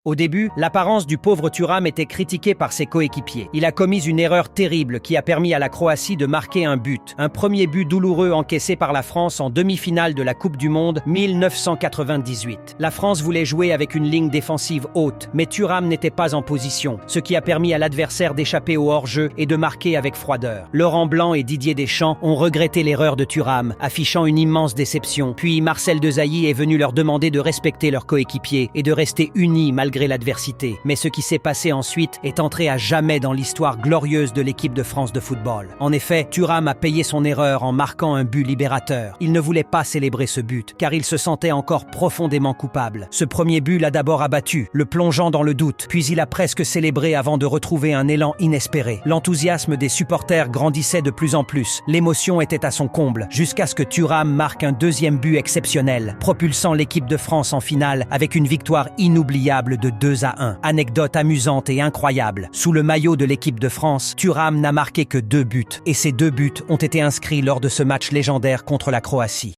Au début, l'apparence du pauvre Thuram était critiquée par ses coéquipiers. Il a commis une erreur terrible qui a permis à la Croatie de marquer un but. Un premier but douloureux encaissé par la France en demi-finale de la Coupe du Monde 1998. La France voulait jouer avec une ligne défensive haute, mais Thuram n'était pas en position, ce qui a permis à l'adversaire d'échapper au hors-jeu et de marquer avec froideur. Laurent Blanc et Didier Deschamps ont regretté l'erreur de Thuram, affichant une immense déception. Puis Marcel Desailly est venu leur demander de respecter leurs coéquipiers et de rester unis malgré l'adversité. Mais ce qui s'est passé ensuite est entré à jamais dans l'histoire glorieuse de l'équipe de France de football. En effet, Thuram a payé son erreur en marquant un but libérateur. Il ne voulait pas célébrer ce but, car il se sentait encore profondément coupable. Ce premier but l'a d'abord abattu, le plongeant dans le doute, puis il a presque célébré avant de retrouver un élan inespéré. L'enthousiasme des supporters grandissait de plus en plus. L'émotion était à son comble, jusqu'à ce que Thuram marque un deuxième but exceptionnel, propulsant l'équipe de France en finale avec une victoire inoubliable de 2-1. Anecdote amusante et incroyable. Sous le maillot de l'équipe de France, Thuram n'a marqué que 2 buts. Et ces 2 buts ont été inscrits lors de ce match légendaire contre la Croatie.